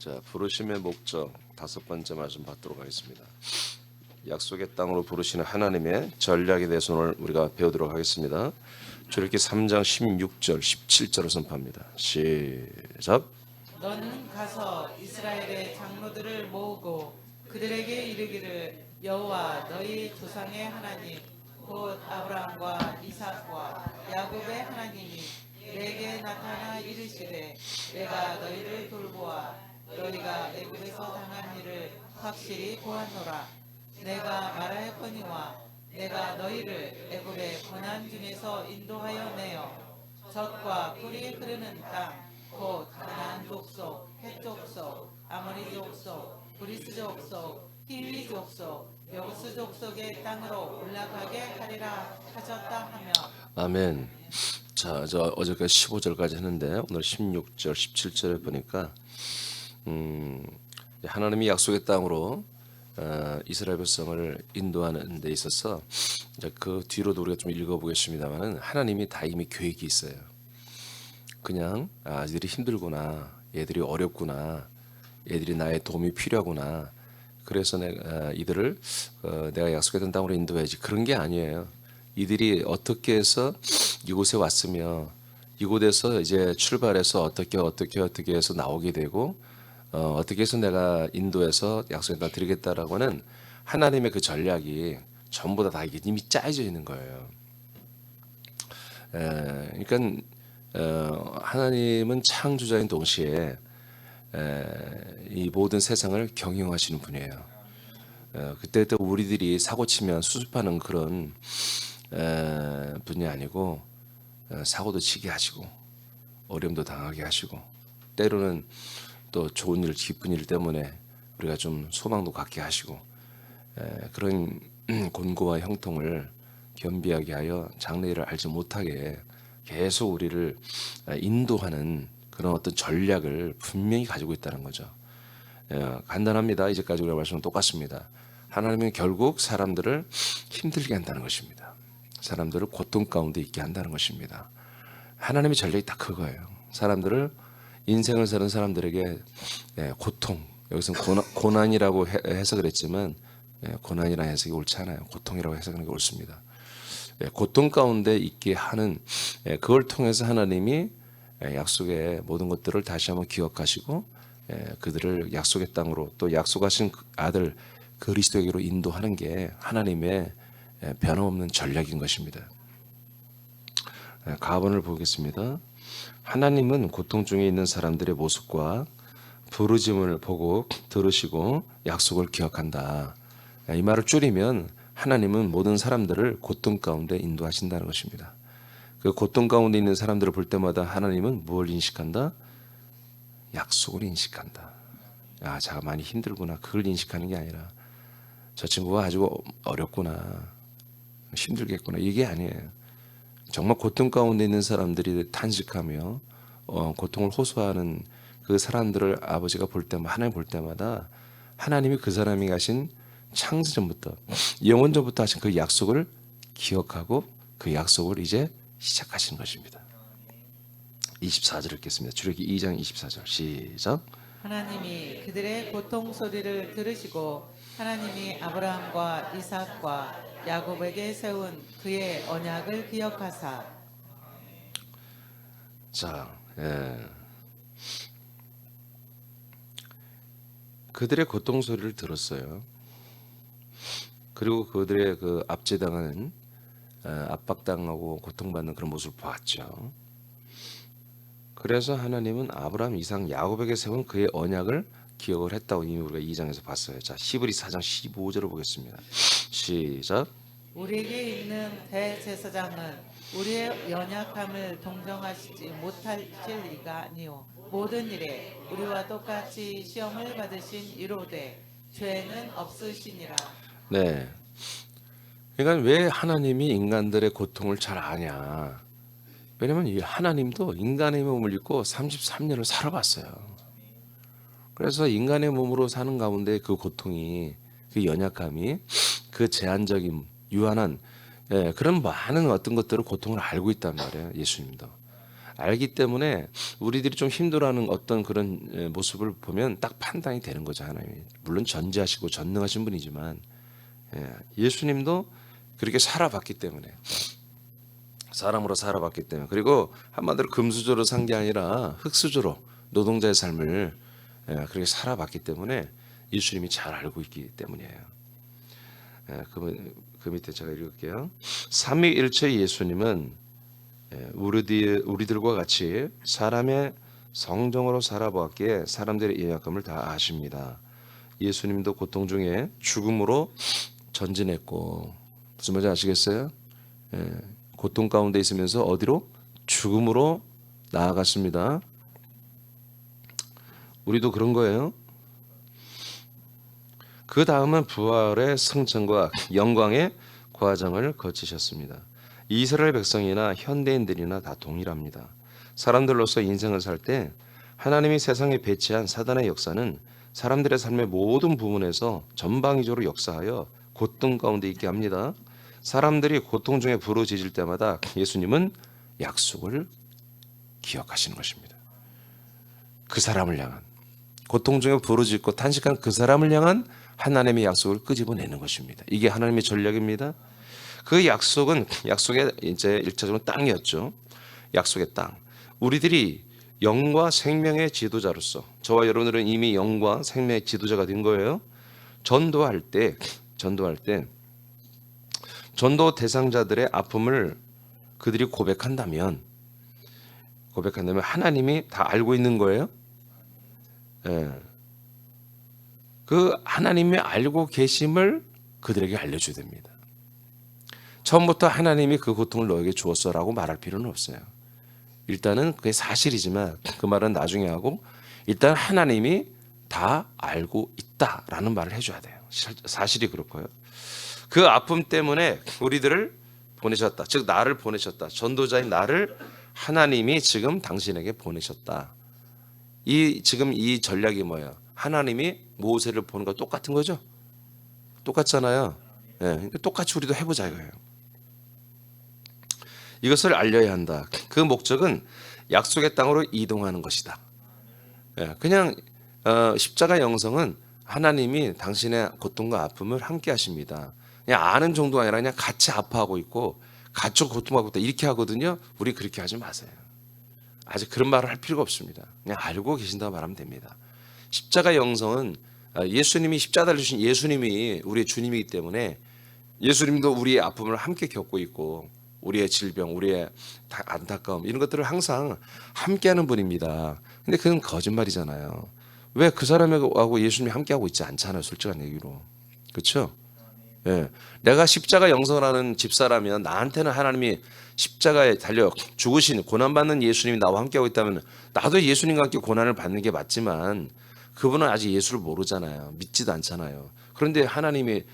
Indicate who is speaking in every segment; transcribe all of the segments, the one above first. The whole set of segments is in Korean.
Speaker 1: 자, 부르심의 목적 다섯 번째 말씀 받도록 하겠습니다. 약속의 땅으로 부르시는 하나님의 전략에 대해서 오늘 우리가 배우도록 하겠습니다. 출애굽기 3장 16절 17절을 선포합니다. 시작.
Speaker 2: 너는 가서 이스라엘의 장로들을 모으고 그들에게 이르기를 여호와 너희 조상의 하나님 곧 아브라함과 이삭과 야곱의 하나님이 내게 나타나 이르시되 내가 너희를 돌보아 너희가 애굽에서 당한 일을 확실히 보았노라. 내가 말하였거니와 내가 너희를 애굽의 고난 중에서 인도하여 내어 젖과 꿀이 흐르는 땅 곧 가나안 족속, 헷 족속, 아모리 족속, 브리스 족속, 히위 족속, 여부스 족속의 땅으로 올라가게 하리라 하셨다 하며.
Speaker 1: 아멘. 자, 저 어제까지 15절까지 했는데 오늘 16절 17절에 보니까 하나님이 약속의 땅으로 이스라엘 백성을 인도하는 데 있어서 이제 그 뒤로도 우리가 좀 읽어보겠습니다만은 하나님이 다 이미 계획이 있어요. 그냥 얘들이 힘들구나, 얘들이 어렵구나, 얘들이 나의 도움이 필요하구나. 그래서 이들을 내가 약속했던 땅으로 인도해야지. 그런 게 아니에요. 이들이 어떻게 해서 이곳에 왔으며 이곳에서 이제 출발해서 어떻게 해서 나오게 되고 어떻게 해서 내가 인도해서 약속의 땅 드리겠다라고는 하나님의 그 전략이 전부 다 이게 이미 짜여져 있는 거예요. 그러니까 하나님은 창조자인 동시에 이 모든 세상을 경영하시는 분이에요. 그때 또 우리들이 사고치면 수습하는 그런 분이 아니고 사고도 치게 하시고 어려움도 당하게 하시고 때로는 또 좋은 일, 기쁜 일 때문에 우리가 좀 소망도 갖게 하시고 그런 곤고와 형통을 겸비하게 하여 장래일을 알지 못하게 계속 우리를 인도하는 그런 어떤 전략을 분명히 가지고 있다는 거죠. 간단합니다. 이제까지 우리가 말씀은 똑같습니다. 하나님은 결국 사람들을 힘들게 한다는 것입니다. 사람들을 고통 가운데 있게 한다는 것입니다. 하나님의 전략이 딱 그거예요. 사람들을 인생을 사는 사람들에게 고통, 여기서는 고난이라고 해서 그랬지만 고난이라는 해석이 옳지 않아요. 고통이라고 해석하는 게 옳습니다. 고통 가운데 있게 하는 그걸 통해서 하나님이 약속의 모든 것들을 다시 한번 기억하시고 그들을 약속의 땅으로 또 약속하신 아들 그리스도에게로 인도하는 게 하나님의 변함없는 전략인 것입니다. 가본을 보겠습니다. 하나님은 고통 중에 있는 사람들의 모습과 부르짐을 보고 들으시고 약속을 기억한다. 이 말을 줄이면 하나님은 모든 사람들을 고통 가운데 인도하신다는 것입니다. 그 고통 가운데 있는 사람들을 볼 때마다 하나님은 무엇을 인식한다? 약속을 인식한다. 자가 많이 힘들구나. 그걸 인식하는 게 아니라 저 친구가 아주 어렵구나. 힘들겠구나. 이게 아니에요. 정말 고통 가운데 있는 사람들이 탄식하며 고통을 호소하는 그 사람들을 아버지가 볼 때마다 하나님 볼 때마다 하나님이 그 사람이 가신 창세전부터 영원전부터 하신 그 약속을 기억하고 그 약속을 이제 시작하신 것입니다. 24절 읽겠습니다. 출애굽기 2장 24절 시작.
Speaker 2: 하나님이 그들의 고통 소리를 들으시고 하나님이 아브라함과 이삭과 야곱에게 세운 그의 언약을 기억하사.
Speaker 1: 자, 그들의 고통 소리를 들었어요. 그리고 그들의 그 압제당하는 압박당하고 고통받는 그런 모습을 보았죠. 그래서 하나님은 아브라함, 이삭, 야곱에게 세운 그의 언약을 기억을 했다고 이미 우리가 2장에서 봤어요. 자, 히브리 4장 15절을 보겠습니다. 시작.
Speaker 2: 우리에게 있는 대제사장은 우리의 연약함을 동정하시지 못하실 리가 아니오. 모든 일에 우리와 똑같이 시험을 받으신 이로되 죄는 없으시니라.
Speaker 1: 네. 그러니까 왜 하나님이 인간들의 고통을 잘 아냐? 왜냐면 이 하나님도 인간의 몸을 입고 33년을 살아봤어요. 그래서 인간의 몸으로 사는 가운데 그 고통이, 그 연약함이, 그 제한적인 유한한 그런 많은 어떤 것들을 고통을 알고 있단 말이에요. 예수님도 알기 때문에 우리들이 좀 힘들어하는 어떤 그런 모습을 보면 딱 판단이 되는 거죠. 하나님이 물론 전지하시고 전능하신 분이지만 예수님도 그렇게 살아봤기 때문에, 사람으로 살아봤기 때문에, 그리고 한마디로 금수저로 산 게 아니라 흙수저로 노동자의 삶을 그렇게 살아봤기 때문에 예수님이 잘 알고 있기 때문이에요. 그 밑에 제가 읽을게요. 삼위일체 예수님은 우리들과 같이 사람의 성정으로 살아보았기에 사람들의 연약함을 다 아십니다. 예수님도 고통 중에 죽음으로 전진했고, 무슨 말인지 아시겠어요? 고통 가운데 있으면서 어디로? 죽음으로 나아갔습니다. 우리도 그런 거예요. 그 다음은 부활의 승천과 영광의 과정을 거치셨습니다. 이스라엘 백성이나 현대인들이나 다 동일합니다. 사람들로서 인생을 살 때 하나님이 세상에 배치한 사단의 역사는 사람들의 삶의 모든 부분에서 전방위적으로 역사하여 고통 가운데 있게 합니다. 사람들이 고통 중에 부르짖을 때마다 예수님은 약속을 기억하시는 것입니다. 그 사람을 향한, 고통 중에 부르짖고 탄식한 그 사람을 향한 하나님의 약속을 끄집어내는 것입니다. 이게 하나님의 전략입니다. 그 약속은, 약속의 이제 1차적으로 땅이었죠. 약속의 땅. 우리들이 영과 생명의 지도자로서, 저와 여러분들은 이미 영과 생명의 지도자가 된 거예요. 전도할 때 전도 대상자들의 아픔을 그들이 고백한다면 하나님이 다 알고 있는 거예요. 그 하나님이 알고 계심을 그들에게 알려줘야 됩니다. 처음부터 하나님이 그 고통을 너에게 주었어라고 말할 필요는 없어요. 일단은 그게 사실이지만 그 말은 나중에 하고, 일단 하나님이 다 알고 있다라는 말을 해줘야 돼요. 사실이 그렇고요. 그 아픔 때문에 우리들을 보내셨다. 즉 나를 보내셨다. 전도자인 나를 하나님이 지금 당신에게 보내셨다. 지금 이 전략이 뭐예요? 하나님이 모세를 보는 거 똑같은 거죠? 똑같잖아요. 똑같이 우리도 해보자 이거예요. 이것을 알려야 한다. 그 목적은 약속의 땅으로 이동하는 것이다. 그냥 십자가 영성은 하나님이 당신의 고통과 아픔을 함께 하십니다. 그냥 아는 정도가 아니라 그냥 같이 아파하고 있고 같이 고통하고 있다 이렇게 하거든요. 우리 그렇게 하지 마세요. 아직 그런 말을 할 필요가 없습니다. 그냥 알고 계신다고 말하면 됩니다. 십자가 영성은 예수님이 십자가 달리신 예수님이 우리의 주님이기 때문에 예수님도 우리의 아픔을 함께 겪고 있고 우리의 질병, 우리의 안타까움 이런 것들을 항상 함께하는 분입니다. 근데 그건 거짓말이잖아요. 왜 그 사람하고 예수님이 함께하고 있지 않잖아요. 솔직한 얘기로. 그렇죠? 내가 십자가 영성을 하는 집사라면 나한테는 하나님이 십자가에 달려 죽으신 고난받는 예수님이 나와 함께하고 있다면 나도 예수님과 함께 고난을 받는 게 맞지만 그분은 아직 예수를 모르잖아요. 믿지도 않잖아요. 그런데 하나님이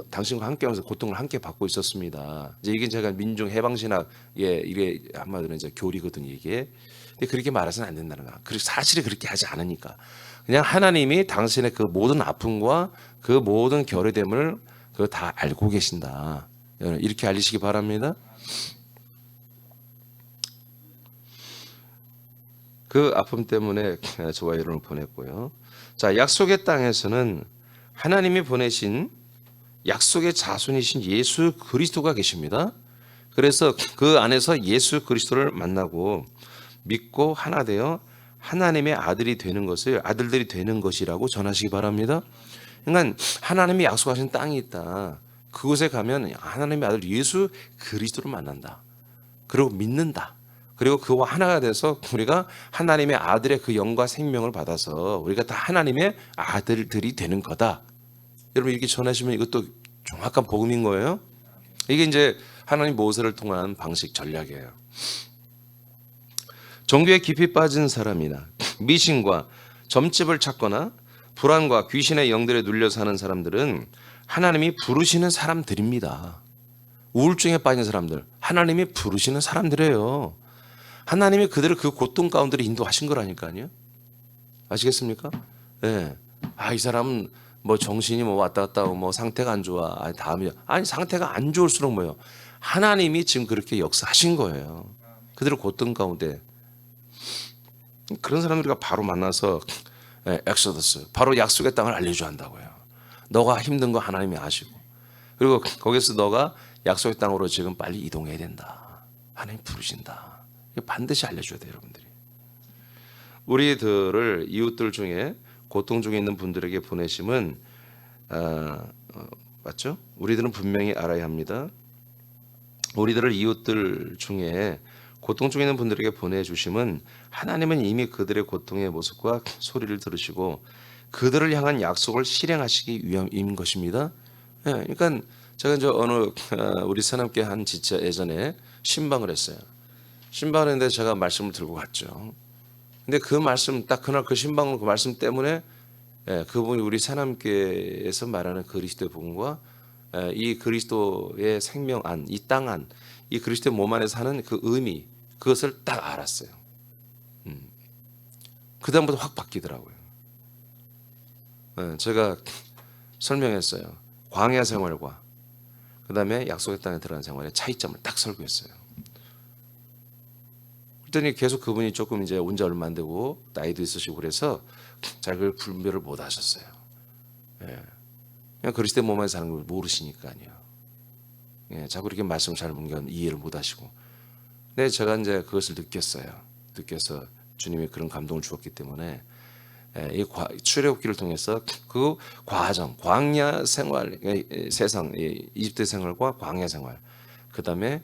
Speaker 1: 당신과 함께하면서 고통을 함께 받고 있었습니다. 이제 이게 제가 민중 해방신학의 이게 한마디로 이제 교리거든요. 이게 근데 그렇게 말해서는 안 된다는 거야. 그리고 사실이 그렇게 하지 않으니까 그냥 하나님이 당신의 그 모든 아픔과 그 모든 결여됨을 그거 다 알고 계신다. 이렇게 알리시기 바랍니다. 그 아픔 때문에 저와 여러분을 보냈고요. 자, 약속의 땅에서는 하나님이 보내신 약속의 자손이신 예수 그리스도가 계십니다. 그래서 그 안에서 예수 그리스도를 만나고 믿고 하나 되어 하나님의 아들이 되는 것을 아들들이 되는 것이라고 전하시기 바랍니다. 그러니까 하나님이 약속하신 땅이 있다. 그곳에 가면 하나님의 아들 예수 그리스도를 만난다. 그리고 믿는다. 그리고 그와 하나가 돼서 우리가 하나님의 아들의 그 영과 생명을 받아서 우리가 다 하나님의 아들들이 되는 거다. 여러분 이렇게 전하시면 이것도 정확한 복음인 거예요. 이게 이제 하나님 모세를 통한 방식 전략이에요. 종교에 깊이 빠진 사람이나 미신과 점집을 찾거나 불안과 귀신의 영들에 눌려 사는 사람들은 하나님이 부르시는 사람들입니다. 우울증에 빠진 사람들, 하나님이 부르시는 사람들이에요. 하나님이 그들을 그 고통 가운데로 인도하신 거라니까요. 아시겠습니까? 네. 이 사람은 뭐 정신이 뭐 왔다 갔다 하고 뭐 상태가 안 좋아. 아니 상태가 안 좋을수록 뭐요? 하나님이 지금 그렇게 역사하신 거예요. 그들을 고통 가운데 그런 사람들과 바로 만나서 엑소더스, 바로 약속의 땅을 알려줘야 한다고요. 너가 힘든 거 하나님이 아시고, 그리고 거기서 너가 약속의 땅으로 지금 빨리 이동해야 된다. 하나님 부르신다. 이거 반드시 알려줘야 돼요, 여러분들이. 우리들을 이웃들 중에 고통 중에 있는 분들에게 보내심은 맞죠? 우리들은 분명히 알아야 합니다. 우리들을 이웃들 중에 고통 중에 있는 분들에게 보내주심은 하나님은 이미 그들의 고통의 모습과 소리를 들으시고 그들을 향한 약속을 실행하시기 위함인 것입니다. 예, 그러니까 제가 이제 어느 우리 사남께 한 진짜 예전에 신방을 했어요. 신방을 했는데 제가 말씀을 들고 갔죠. 근데 그 말씀 딱 그날 그 신방을 그 말씀 때문에 그분이 우리 사남교회에서 말하는 그리스도의 복음과 이 그리스도의 생명 안, 이 땅 안, 이 그리스도의 몸 안에 사는 그 의미, 그것을 딱 알았어요. 그 다음부터 확 바뀌더라고요. 제가 설명했어요. 광야 생활과 그 다음에 약속의 땅에 들어간 생활의 차이점을 딱 설교했어요. 그랬더니 계속 그분이 조금 이제 온 지 얼마 안 되고 나이도 있으시고 그래서 잘 그걸 분별을 못 하셨어요. 그냥 그리스도의 몸 안에 사는 걸 모르시니까요. 자꾸 이렇게 말씀을 잘 이해를 못 하시고. 근데 제가 이제 그것을 느꼈어요. 느껴서 주님이 그런 감동을 주었기 때문에 이 출애굽기를 통해서 그 과정, 광야 생활, 세상 이집트 생활과 광야 생활, 그 다음에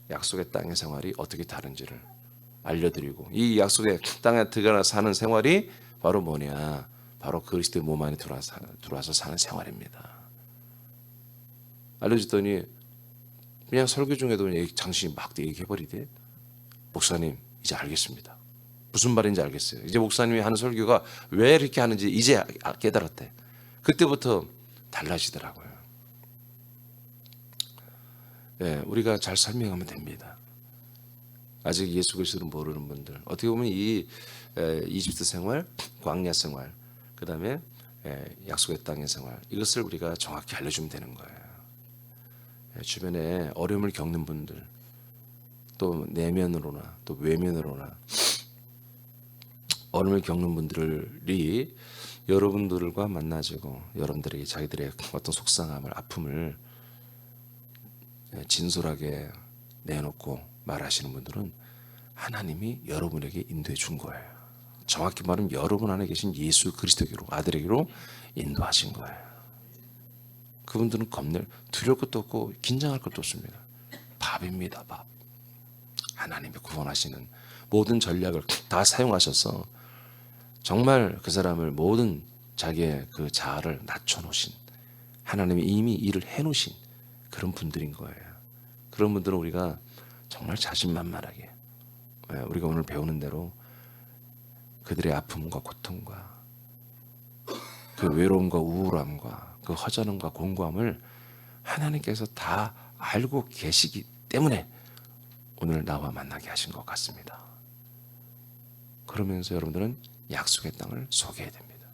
Speaker 1: 약속의 땅의 생활이 어떻게 다른지를 알려드리고 이 약속의 땅에 들어가 사는 생활이 바로 뭐냐? 바로 그리스도의 몸 안에 들어와서 사는 생활입니다. 알려줬더니 그냥 설교 중에도 장신이 막 얘기해버리대. 목사님 이제 알겠습니다. 무슨 말인지 알겠어요. 이제 목사님이 하는 설교가 왜 이렇게 하는지 이제 깨달았대. 그때부터 달라지더라고요. 우리가 잘 설명하면 됩니다. 아직 예수 그리스도를 모르는 분들, 어떻게 보면 이 이집트 생활, 광야 생활, 그 다음에 약속의 땅의 생활, 이것을 우리가 정확히 알려주면 되는 거예요. 주변에 어려움을 겪는 분들, 또 내면으로나 또 외면으로나 어려움을 겪는 분들이 여러분들과 만나지고 여러분들에게 자기들의 어떤 속상함을, 아픔을 진솔하게 내놓고 말하시는 분들은 하나님이 여러분에게 인도해 준 거예요. 정확히 말하면 여러분 안에 계신 예수 그리스도께로, 아들에게로 인도하신 거예요. 그분들은 두려울 것도 없고 긴장할 것도 없습니다. 밥입니다. 밥. 하나님이 구원하시는 모든 전략을 다 사용하셔서 정말 그 사람을 모든 자기의 그 자아를 낮춰놓으신, 하나님이 이미 일을 해놓으신 그런 분들인 거예요. 그런 분들은 우리가 정말 자신만만하게 우리가 오늘 배우는 대로 그들의 아픔과 고통과 그 외로움과 우울함과 그 허전함과 공고함을 하나님께서 다 알고 계시기 때문에 오늘 나와 만나게 하신 것 같습니다. 그러면서 여러분들은 약속의 땅을 소개해야 됩니다.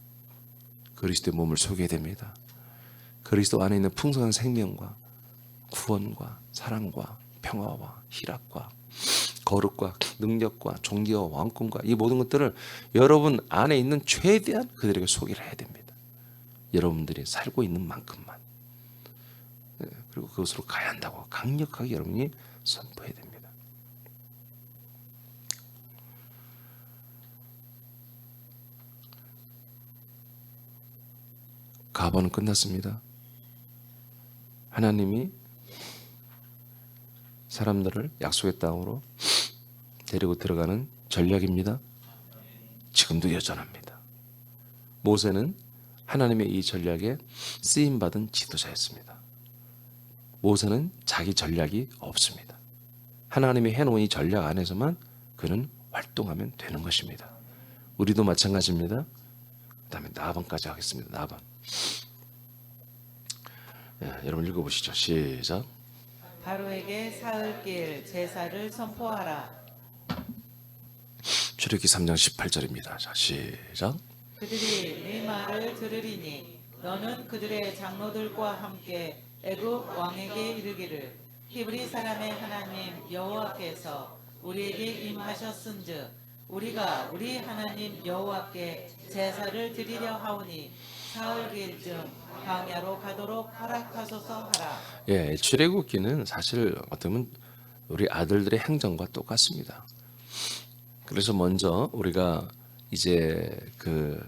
Speaker 1: 그리스도의 몸을 소개해야 됩니다. 그리스도 안에 있는 풍성한 생명과 구원과 사랑과 평화와 희락과 거룩과 능력과 존귀와 왕권과 이 모든 것들을 여러분 안에 있는 최대한 그들에게 소개를 해야 됩니다. 여러분들이 살고 있는 만큼만. 그리고 그것으로 가야 한다고 강력하게 여러분이 선포해야 됩니다. 가번은 끝났습니다. 하나님이 사람들을 약속의 땅으로 데리고 들어가는 전략입니다. 지금도 여전합니다. 모세는 하나님의 이 전략에 쓰임받은 지도자였습니다. 모세는 자기 전략이 없습니다. 하나님이 해놓은 이 전략 안에서만 그는 활동하면 되는 것입니다. 우리도 마찬가지입니다. 그 다음에 나반까지 하겠습니다. 나반. 여러분 읽어보시죠. 시작.
Speaker 2: 바로에게 사흘길 제사를 선포하라.
Speaker 1: 출애굽기 3장 18절입니다. 자, 시작.
Speaker 2: 그들이 네 말을 들으리니 너는 그들의 장로들과 함께 애굽 왕에게 이르기를 히브리 사람의 하나님 여호와께서 우리에게 임하셨은즉 우리가 우리 하나님 여호와께 제사를 드리려 하오니 사흘길쯤 광야로 가도록 허락하소서 하라.
Speaker 1: 예, 출애굽기는 사실 어쩌면 우리 아들들의 행정과 똑같습니다. 그래서 먼저 우리가 이제 그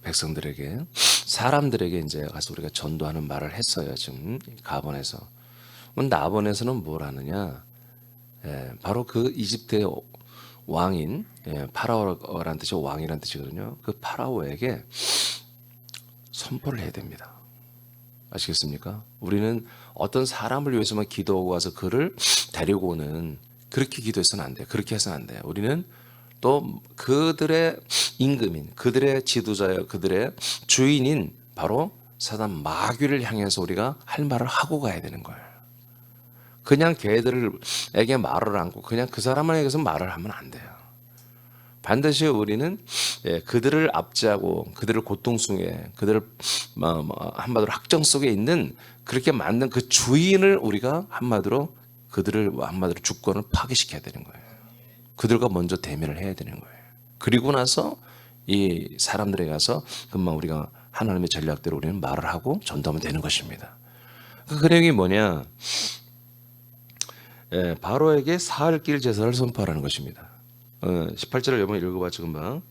Speaker 1: 백성들에게 사람들에게 이제 가서 우리가 전도하는 말을 했어요. 지금 가본에서. 나본에서는 뭘 하느냐? 바로 그 이집트의 왕인 파라오라는 뜻이 왕이라는 뜻이거든요. 그 파라오에게 선포를 해야 됩니다. 아시겠습니까? 우리는 어떤 사람을 위해서만 기도하고 와서 그를 데리고 오는 그렇게 기도해서는 안 돼요. 그렇게 해서는 안 돼요. 우리는 또 그들의 임금인, 그들의 지도자여, 그들의 주인인 바로 사단 마귀를 향해서 우리가 할 말을 하고 가야 되는 거예요. 그냥 걔들에게 말을 않고 그냥 그 사람에게서 말을 하면 안 돼요. 반드시 우리는 그들을 압제하고 그들을 고통 속에 그들을 한마디로 학정 속에 있는 그렇게 만든 그 주인을 우리가 한마디로 그들을 한마디로 주권을 파괴시켜야 되는 거예요. 그들과 먼저 대면을 해야 되는 거예요. 그리고 나서 이 사람들에 가서 금방 우리가 하나님의 전략대로 우리는 말을 하고 전도하면 되는 것입니다. 그 내용이 뭐냐? 바로에게 사흘길 제사를 선포하라는 것입니다. 18절을 여러분 읽어봤죠 금방.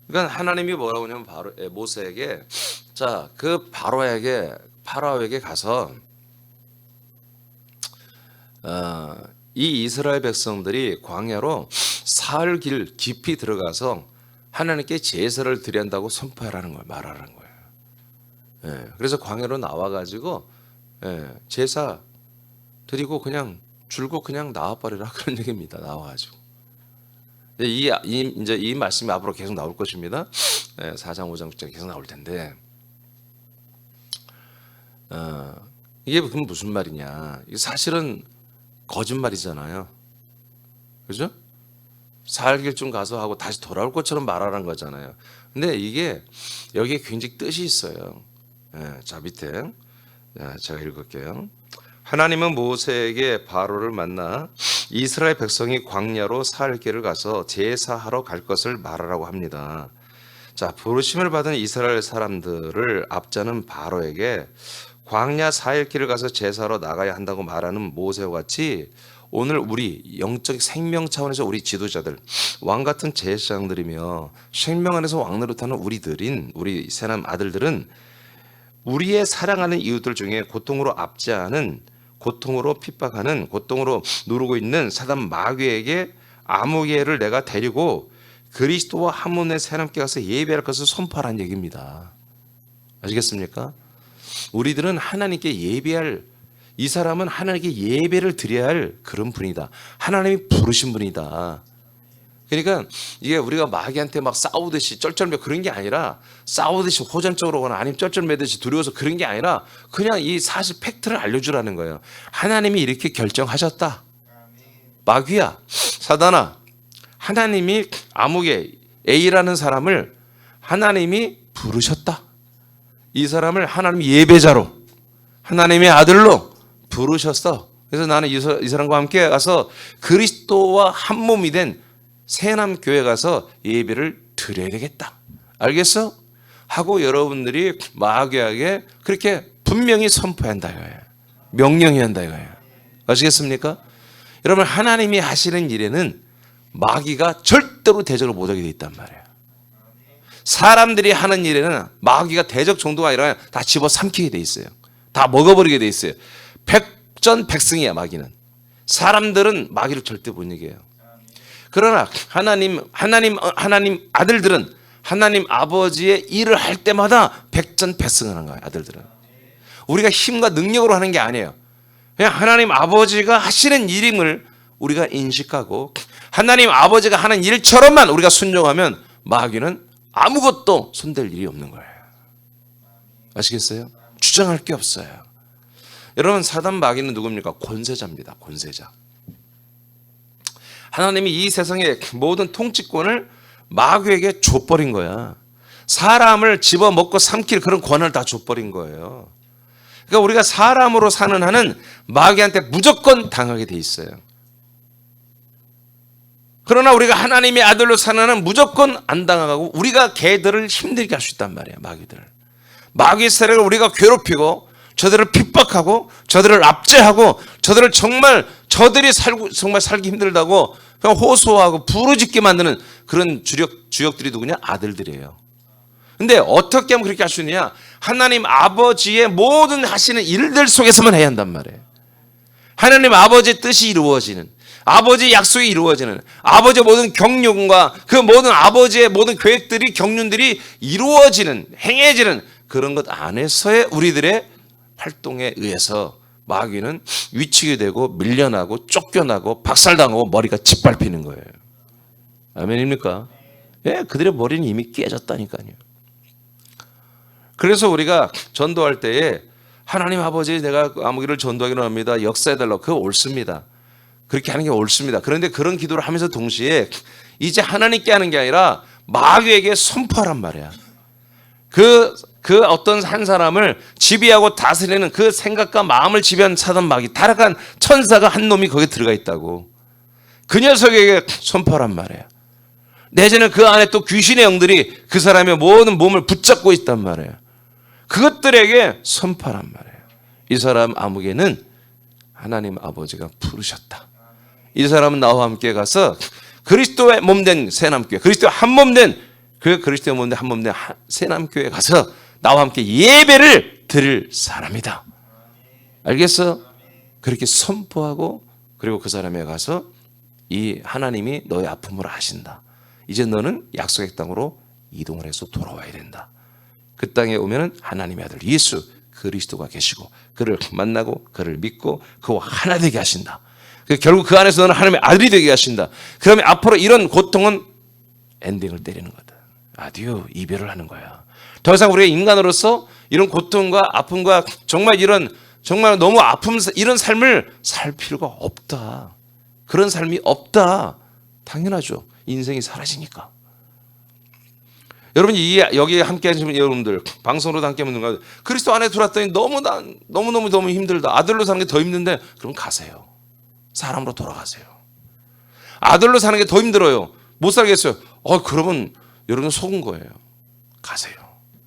Speaker 1: 그러니까 하나님이 뭐라고 하냐면 모세에게 자, 그 파라오에게 가서 이 이스라엘 백성들이 광야로 사흘길 깊이 들어가서 하나님께 제사를 드려야 한다고 선포하라는 거예요. 말하라는 거예요. 그래서 광야로 나와가지고 제사 드리고 그냥 줄고 그냥 나와버리라 그런 얘기입니다. 나와가지고 이제 이 말씀이 앞으로 계속 나올 것입니다. 4장 5장 6장 계속 나올 텐데 이게 그럼 무슨 말이냐? 이게 사실은 거짓말이잖아요. 그죠? 사흘길쯤 가서 하고 다시 돌아올 것처럼 말하라는 거잖아요. 근데 이게 여기에 굉장히 뜻이 있어요. 자 밑에 제가 읽을게요. 하나님은 모세에게 바로를 만나 이스라엘 백성이 광야로 사흘길을 가서 제사하러 갈 것을 말하라고 합니다. 자, 부르심을 받은 이스라엘 사람들을 압자는 바로에게 광야 사흘길을 가서 제사하러 나가야 한다고 말하는 모세와 같이 오늘 우리 영적 생명 차원에서 우리 지도자들, 왕 같은 제사장들이며 생명 안에서 왕 노릇하는 우리 세남 아들들은 우리의 사랑하는 이웃들 중에 고통으로 압제하는, 고통으로 핍박하는, 고통으로 누르고 있는 사단 마귀에게 아무개를 내가 데리고 그리스도와 한 몸의 새함께 가서 예배할 것을 선포하라는 얘기입니다. 아시겠습니까? 우리들은 하나님께 예배할, 이 사람은 하나님께 예배를 드려야 할 그런 분이다. 하나님이 부르신 분이다. 그러니까 이게 우리가 마귀한테 막 싸우듯이 쩔쩔매 그런 게 아니라 싸우듯이 호전적으로 거나 아니면 쩔쩔매듯이 두려워서 그런 게 아니라 그냥 이 사실 팩트를 알려주라는 거예요. 하나님이 이렇게 결정하셨다. 마귀야, 사단아, 하나님이 아무개 A라는 사람을 하나님이 부르셨다. 이 사람을 하나님 예배자로 하나님의 아들로 부르셨어. 그래서 나는 이 사람과 함께 가서 그리스도와 한 몸이 된 새남 교회 가서 예배를 드려야 되겠다. 알겠어? 하고 여러분들이 마귀에게 그렇게 분명히 선포해야 한다 이거예요. 명령해야 한다 이거예요. 아시겠습니까? 여러분, 하나님이 하시는 일에는 마귀가 절대로 대적을 못하게 돼 있단 말이에요. 사람들이 하는 일에는 마귀가 대적 정도가 아니라 다 집어삼키게 돼 있어요. 다 먹어버리게 돼 있어요. 백전백승이야 마귀는. 사람들은 마귀를 절대 못 이겨요. 그러나 하나님 아들들은 하나님 아버지의 일을 할 때마다 백전백승하는 거예요. 아들들은 우리가 힘과 능력으로 하는 게 아니에요. 그냥 하나님 아버지가 하시는 일임을 우리가 인식하고 하나님 아버지가 하는 일처럼만 우리가 순종하면 마귀는 아무것도 손댈 일이 없는 거예요. 아시겠어요? 주장할 게 없어요. 여러분, 사단 마귀는 누굽니까? 권세자입니다. 권세자. 하나님이 이 세상의 모든 통치권을 마귀에게 줘버린 거야. 사람을 집어먹고 삼킬 그런 권한을 다 줘버린 거예요. 그러니까 우리가 사람으로 사는 한은 마귀한테 무조건 당하게 돼 있어요. 그러나 우리가 하나님의 아들로 사는 한은 무조건 안 당하고 우리가 걔들을 힘들게 할 수 있단 말이에요. 마귀의 세력을 우리가 괴롭히고 저들을 핍박하고 저들을 압제하고 저들을 저들이 정말 살기 힘들다고 그냥 호소하고 부르짖게 만드는 그런 주역들이 누구냐? 아들들이에요. 근데 어떻게 하면 그렇게 할 수 있느냐? 하나님 아버지의 모든 하시는 일들 속에서만 해야 한단 말이에요. 하나님 아버지의 뜻이 이루어지는, 아버지의 약속이 이루어지는, 아버지의 모든 경륜과 그 모든 아버지의 모든 계획들이 경륜들이 이루어지는, 행해지는 그런 것 안에서의 우리들의 활동에 의해서 마귀는 위축이 되고 밀려나고 쫓겨나고 박살당하고 머리가 짓밟히는 거예요. 아멘입니까? 예, 그들의 머리는 이미 깨졌다니까요. 그래서 우리가 전도할 때에 하나님 아버지 내가 아무기를 전도하기로 합니다. 역사해달라고. 그거 옳습니다. 그렇게 하는 게 옳습니다. 그런데 그런 기도를 하면서 동시에 이제 하나님께 하는 게 아니라 마귀에게 선포하란 말이야. 그 어떤 한 사람을 지배하고 다스리는 그 생각과 마음을 지배한 사단 마귀, 타락한 천사가 한 놈이 거기에 들어가 있다고. 그 녀석에게 선포하란 말이에요. 내지는 그 안에 또 귀신의 영들이 그 사람의 모든 몸을 붙잡고 있단 말이에요. 그것들에게 선포하란 말이에요. 이 사람 아무개는 하나님 아버지가 부르셨다. 이 사람은 나와 함께 가서 그리스도의 몸된 새남교회, 그리스도의 한 몸된 그 그리스도의 몸된 한 몸된 새남교회에 가서 나와 함께 예배를 드릴 사람이다. 알겠어? 그렇게 선포하고 그리고 그 사람에 가서 이 하나님이 너의 아픔을 아신다. 이제 너는 약속의 땅으로 이동을 해서 돌아와야 된다. 그 땅에 오면은 하나님의 아들 예수 그리스도가 계시고 그를 만나고 그를 믿고 그와 하나 되게 하신다. 결국 그 안에서 너는 하나님의 아들이 되게 하신다. 그러면 앞으로 이런 고통은 엔딩을 때리는 거다. 아디오, 이별을 하는 거야. 더 이상 우리가 인간으로서 이런 고통과 아픔과 정말 너무 아픔 이런 삶을 살 필요가 없다. 그런 삶이 없다. 당연하죠. 인생이 사라지니까. 여러분 여기 함께 하시는 여러분들 방송으로도 함께 하는 분들 그리스도 안에 들어왔더니 너무 힘들다. 아들로 사는 게 더 힘든데 그럼 가세요. 사람으로 돌아가세요. 아들로 사는 게 더 힘들어요. 못 살겠어요. 그러면 여러분 속은 거예요. 가세요.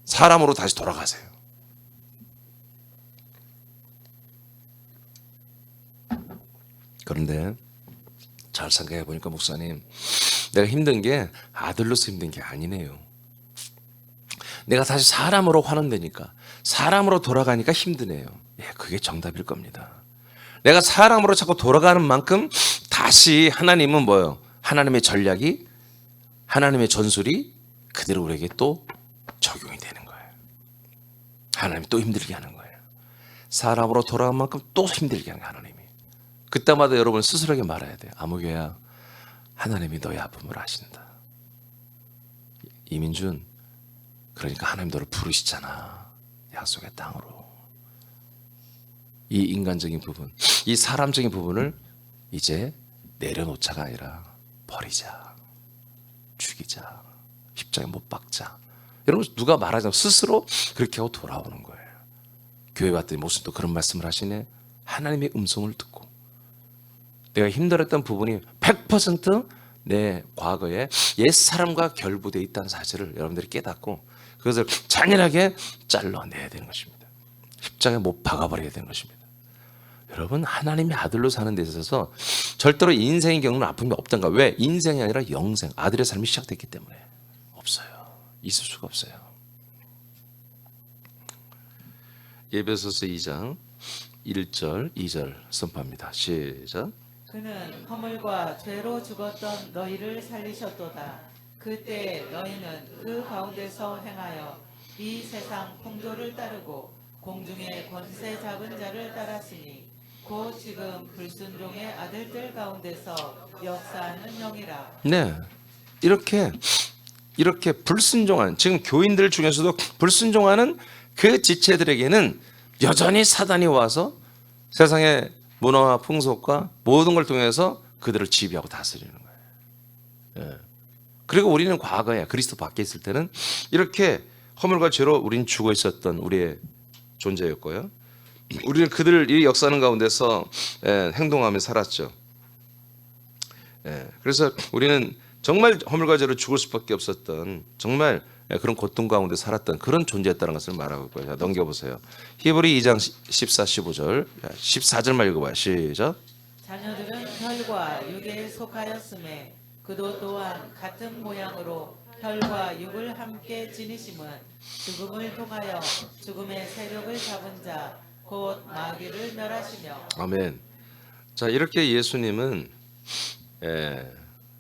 Speaker 1: 사람으로 다시 돌아가세요. 그런데 잘 생각해 보니까 목사님, 내가 힘든 게 아들로서 힘든 게 아니네요. 내가 다시 사람으로 환원되니까, 사람으로 돌아가니까 힘드네요. 예, 그게 정답일 겁니다. 내가 사람으로 자꾸 돌아가는 만큼 다시 하나님은 뭐예요? 하나님의 전략이, 하나님의 전술이 그대로 우리에게 또 적용이 되는 거예요. 하나님이 또 힘들게 하는 거예요. 사람으로 돌아간 만큼 또 힘들게 하는 거예요, 하나님이. 그때마다 여러분 스스로에게 말해야 돼요. 아무개야, 하나님이 너의 아픔을 아신다. 이민준, 그러니까 하나님 너를 부르시잖아. 약속의 땅으로. 이 인간적인 부분, 이 사람적인 부분을 이제 내려놓자가 아니라 버리자. 죽이자. 십자가에 못 박자. 여러분 누가 말하자면 스스로 그렇게 하고 돌아오는 거예요. 교회 왔더니 목사님도 그런 말씀을 하시네. 하나님의 음성을 듣고 내가 힘들었던 부분이 100% 내 과거에 옛사람과 결부되어 있다는 사실을 여러분들이 깨닫고 그것을 잔인하게 잘라내야 되는 것입니다. 십자가에 못 박아버려야 되는 것입니다. 여러분 하나님의 아들로 사는 데 있어서 절대로 인생의 경우는 아픔이 없던가. 왜? 인생이 아니라 영생, 아들의 삶이 시작됐기 때문에. 없어요. 있을 수가 없어요. 에베소서 2장 1절 2절 선포합니다. 시작.
Speaker 2: 그는 허물과 죄로 죽었던 너희를 살리셨도다. 그때 너희는 그 가운데서 행하여 이 세상 풍조를 따르고 공중의 권세 잡은 자를 따랐으니 곧 지금 불순종의 아들들 가운데서 역사하는 영이라.
Speaker 1: 네, 이렇게 불순종한, 지금 교인들 중에서도 불순종하는 그 지체들에게는 여전히 사단이 와서 세상의 문화와 풍속과 모든 걸 통해서 그들을 지배하고 다스리는 거예요. 예. 그리고 우리는 과거에 그리스도 밖에 있을 때는 이렇게 허물과 죄로 우리는 죽어 있었던 우리의 존재였고요. 우리는 그들을 이 역사하는 가운데서 행동하며 살았죠. 그래서 우리는 정말 허물과제로 죽을 수밖에 없었던 정말 그런 고통 가운데 살았던 그런 존재였다는 것을 말하고 있고요. 자, 넘겨보세요. 히브리 2장 14, 15절 14절만 읽어봐요. 시작.
Speaker 2: 자녀들은 혈과 육에 속하였음에 그도 또한 같은 모양으로 혈과 육을 함께 지니심은 죽음을 통하여 죽음의 세력을 잡은 자 곧 마귀를 멸하시며.
Speaker 1: 아멘. 자, 이렇게 예수님은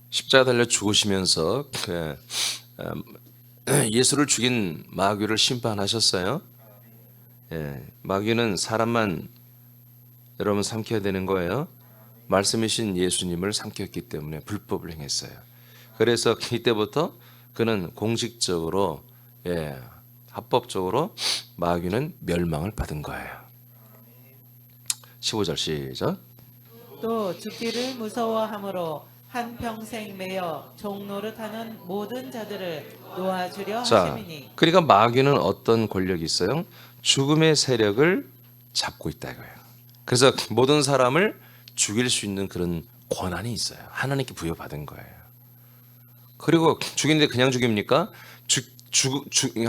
Speaker 1: 십자가 달려 죽으시면서 예수를 죽인 마귀를 심판하셨어요. 마귀는 사람만 여러분 삼켜야 되는 거예요. 말씀이신 예수님을 삼켰기 때문에 불법을 행했어요. 그래서 이때부터 그는 공식적으로 합법적으로 마귀는 멸망을 받은 거예요. 15절 시작.
Speaker 2: 또 죽기를 무서워함으로 한평생 매여 종노릇하는 모든 자들을 놓아주려
Speaker 1: 자,
Speaker 2: 하심이니.
Speaker 1: 그러니까 마귀는 어떤 권력이 있어요? 죽음의 세력을 잡고 있다 이거예요. 그래서 모든 사람을 죽일 수 있는 그런 권한이 있어요. 하나님께 부여받은 거예요. 그리고 죽이는데 그냥 죽입니까?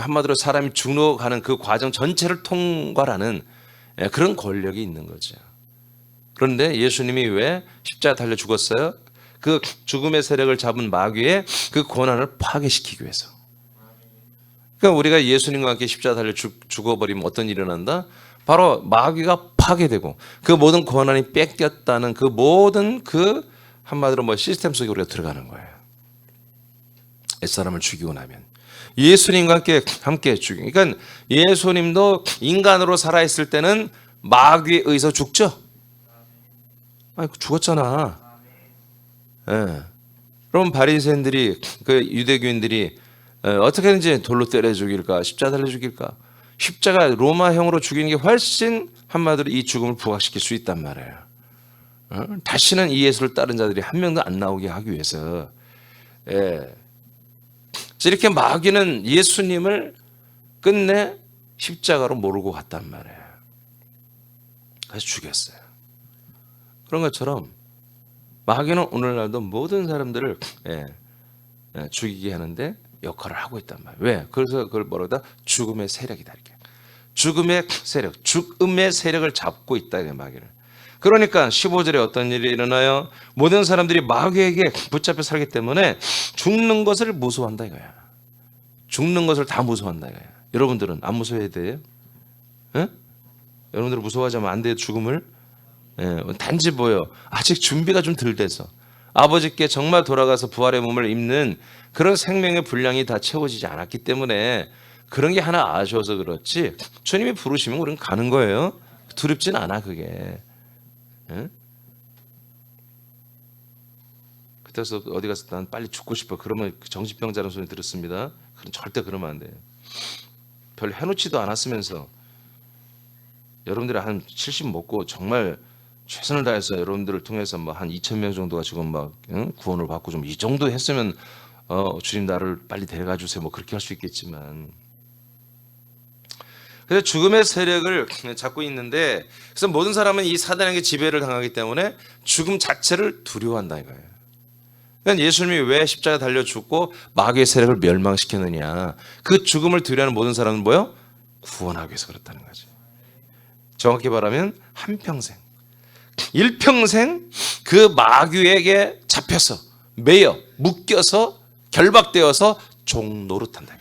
Speaker 1: 한마디로 사람이 죽어가는 그 과정 전체를 통과하는 그런 권력이 있는 거죠. 그런데 예수님이 왜 십자가 달려 죽었어요? 그 죽음의 세력을 잡은 마귀의 그 권한을 파괴시키기 위해서. 그러니까 우리가 예수님과 함께 십자가 달려 죽어버리면 어떤 일이 일어난다? 바로 마귀가 파괴되고 그 모든 권한이 뺏겼다는 그 모든 그 한마디로 뭐 시스템 속에 우리가 들어가는 거예요. 옛사람을 죽이고 나면 예수님과 함께 죽이. 그러니까 예수님도 인간으로 살아있을 때는 마귀에 의해서 죽죠. 아니 죽었잖아. 그럼 바리새인들이 그 유대교인들이 어떻게든지 돌로 때려 죽일까, 십자가 달려 죽일까? 십자가 로마형으로 죽이는 게 훨씬 한마디로 이 죽음을 부각시킬 수 있단 말이에요. 다시는 이 예수를 따른 자들이 한 명도 안 나오게 하기 위해서. 이렇게 마귀는 예수님을 끝내 십자가로 몰고 갔단 말이에요. 그래서 죽였어요. 그런 것처럼 마귀는 오늘날도 모든 사람들을 죽이게 하는데 역할을 하고 있단 말이에요. 왜? 그래서 그걸 뭐라다? 죽음의 세력이다 이렇게. 죽음의 세력, 죽음의 세력을 잡고 있다 이게 마귀를. 그러니까 15절에 어떤 일이 일어나요? 모든 사람들이 마귀에게 붙잡혀 살기 때문에 죽는 것을 무서워한다 이거야. 죽는 것을 다 무서워한다 이거야. 여러분들은 안 무서워해야 돼요? 여러분들은 무서워하자면 안 돼요 죽음을? 단지 뭐요? 아직 준비가 좀 덜 돼서 아버지께 정말 돌아가서 부활의 몸을 입는 그런 생명의 분량이 다 채워지지 않았기 때문에 그런 게 하나 아쉬워서 그렇지 주님이 부르시면 우리는 가는 거예요. 두렵진 않아 그게. 그래서 어디 가서 난 빨리 죽고 싶어 그러면 정신병자라는 소리 들었습니다. 그럼 절대 그러면 안 돼요. 별 해놓지도 않았으면서 여러분들이 한 70 먹고 정말 최선을 다해서 여러분들을 통해서 뭐 한 2,000명 정도가 지금 막 구원을 받고 좀 이 정도 했으면 주님 나를 빨리 데려가 주세요. 뭐 그렇게 할 수 있겠지만 그래서 죽음의 세력을 잡고 있는데 그래서 모든 사람은 이 사단에게 지배를 당하기 때문에 죽음 자체를 두려워한다 이거예요. 그러니까 예수님이 왜 십자가에 달려 죽고 마귀의 세력을 멸망시켰느냐? 그 죽음을 두려워하는 모든 사람은 뭐요? 구원하기 위해서 그렇다는 거죠. 정확히 말하면 한평생 일평생 그 마귀에게 잡혀서 매여 묶여서 결박되어서 종노릇한다.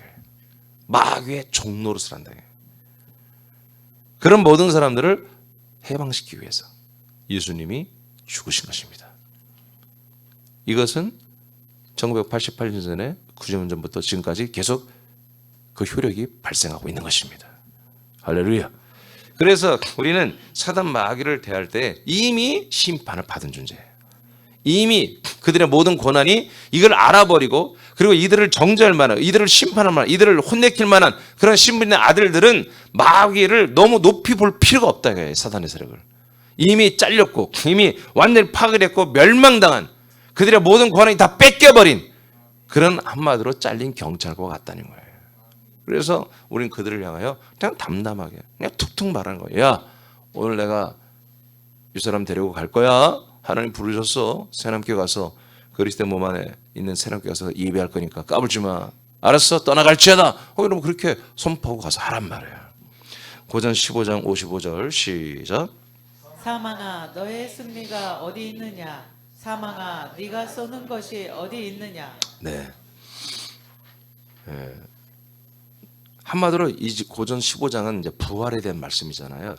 Speaker 1: 마귀의 종노릇을 한다. 그런 모든 사람들을 해방시키기 위해서 예수님이 죽으신 것입니다. 이것은 1988년 전에 9년 전부터 지금까지 계속 그 효력이 발생하고 있는 것입니다. 할렐루야. 그래서 우리는 사단 마귀를 대할 때 이미 심판을 받은 존재예요. 이미 그들의 모든 권한이 이걸 알아버리고 그리고 이들을 정죄할 만한, 이들을 심판할 만한, 이들을 혼내킬 만한 그런 신분의 아들들은 마귀를 너무 높이 볼 필요가 없다 이거예요. 사단의 세력을. 이미 잘렸고 이미 완전히 파괴됐고 멸망당한 그들의 모든 권한이 다 뺏겨버린 그런 한마디로 잘린 경찰과 같다는 거예요. 그래서 우리는 그들을 향하여 그냥 담담하게 그냥 툭툭 말하는 거예요. 야, 오늘 내가 이 사람 데리고 갈 거야. 하나님 부르셨어. 새남교회 가서 그리스도의 몸 안에 있는 새롭게 가서 예배할 거니까 까불지 마. 알았어, 떠나갈지어다. 여러분 그렇게 선포하고 가서 하란 말이에요. 고전 15장 55절 시작.
Speaker 2: 사망아 너의 승리가 어디 있느냐? 사망아 네가 쏘는 것이 어디 있느냐?
Speaker 1: 네. 한마디로 이 고전 15장은 이제 부활에 대한 말씀이잖아요.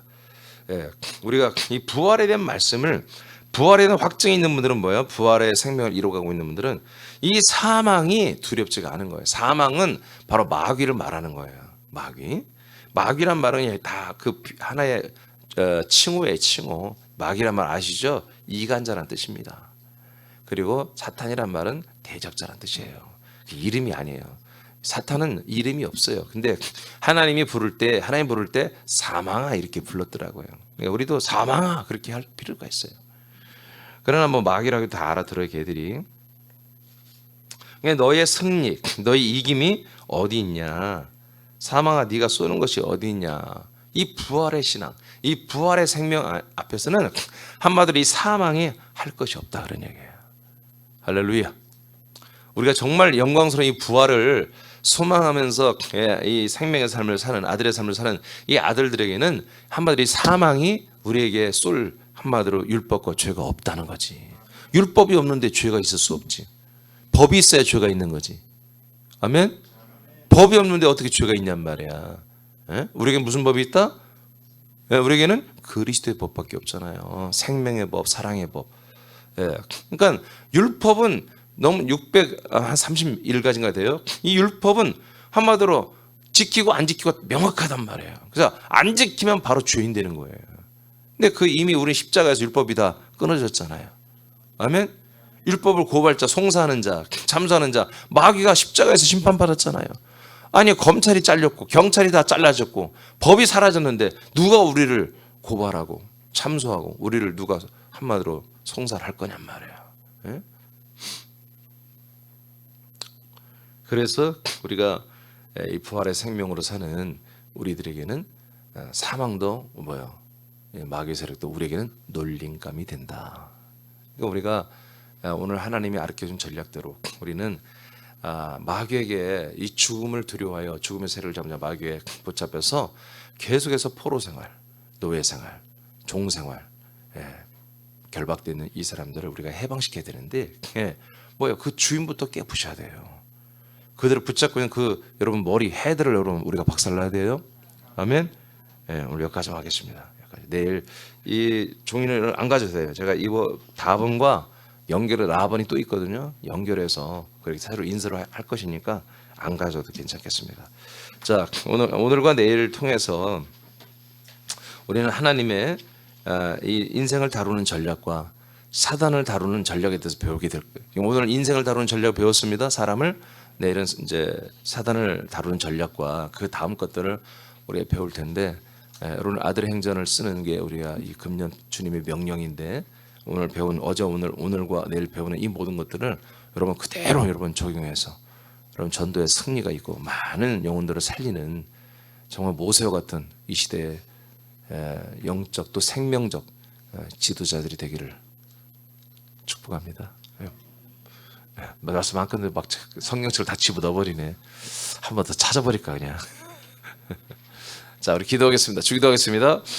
Speaker 1: 우리가 이 부활에 대한 말씀을, 부활에 대한 확증이 있는 분들은 뭐예요? 부활의 생명을 이뤄가고 있는 분들은 이 사망이 두렵지가 않은 거예요. 사망은 바로 마귀를 말하는 거예요. 마귀란 말은 다 그 하나의 칭호예요. 칭호. 마귀란 말 아시죠? 이간자란 뜻입니다. 그리고 사탄이란 말은 대적자란 뜻이에요. 이름이 아니에요. 사탄은 이름이 없어요. 근데 하나님 부를 때 사망아 이렇게 불렀더라고요. 그러니까 우리도 사망아 그렇게 할 필요가 있어요. 그러나 뭐 마귀라고 다 알아들어요, 걔들이. 그러니까 너의 승리, 너의 이김이 어디 있냐? 사망아 네가 쏘는 것이 어디 있냐? 이 부활의 신앙, 이 부활의 생명 앞에서는 한마디로 이 사망이 할 것이 없다 그런 얘기예요. 할렐루야. 우리가 정말 영광스러운 이 부활을 소망하면서 이 생명의 삶을 사는, 아들의 삶을 사는 이 아들들에게는 한마디로 이 사망이 우리에게 쏠, 한마디로 율법과 죄가 없다는 거지. 율법이 없는데 죄가 있을 수 없지. 법이 있어야 죄가 있는 거지. 아멘. 법이 없는데 어떻게 죄가 있냔 말이야. 우리에게 무슨 법이 있다? 우리에게는 그리스도의 법밖에 없잖아요. 생명의 법, 사랑의 법. 그러니까 율법은 너무 631가지가 돼요. 이 율법은 한마디로 지키고 안 지키고 명확하단 말이에요. 그래서 안 지키면 바로 죄인 되는 거예요. 근데 그 이미 우리 십자가에서 율법이 다 끊어졌잖아요. 아멘. 율법을 고발자, 송사하는 자, 참수하는 자, 마귀가 십자가에서 심판받았잖아요. 아니 검찰이 잘렸고 경찰이 다 잘라졌고 법이 사라졌는데 누가 우리를 고발하고 참수하고 우리를 누가 한마디로 송사를 할 거냔 말이에요. 그래서 우리가 이 부활의 생명으로 사는 우리들에게는 사망도 뭐요? 마귀의 세력도 우리에게는 놀림감이 된다. 그러니까 우리가 오늘 하나님이 가르쳐준 전략대로 우리는 마귀에게 이 죽음을 두려워하여 죽음의 세력을 잡는 마귀에 붙잡혀서 계속해서 포로 생활, 노예 생활, 종 생활, 결박되는 이 사람들을 우리가 해방시켜야 되는데 뭐요? 그 주인부터 깨부셔야 돼요. 그들을 붙잡고 있는 그 여러분 머리 헤드를 여러분 우리가 박살나야 돼요. 아멘. 오늘 여기까지 하겠습니다. 내일 이 종이를 안 가져도 돼요. 제가 이거 다번과 연결을 라번이 또 있거든요. 연결해서 그렇게 새로 인쇄를 할 것이니까 안 가져도 괜찮겠습니다. 자, 오늘과 내일을 통해서 우리는 하나님의 이 인생을 다루는 전략과 사단을 다루는 전략에 대해서 배우게 될 거예요. 오늘 인생을 다루는 전략을 배웠습니다. 사람을. 내일은 이제 사단을 다루는 전략과 그 다음 것들을 우리가 배울 텐데, 여러분 아들의 행전을 쓰는 게 우리가 이 금년 주님의 명령인데, 오늘 배운 오늘과 내일 배우는 이 모든 것들을 여러분 그대로 여러분 적용해서 여러분 전도의 승리가 있고 많은 영혼들을 살리는 정말 모세와 같은 이 시대의 영적 또 생명적 지도자들이 되기를 축복합니다. 말씀 안 끝내고 막 성경책을 다 집어넣어버리네. 한 번 더 찾아버릴까 그냥. 자, 우리 기도하겠습니다. 주기도하겠습니다.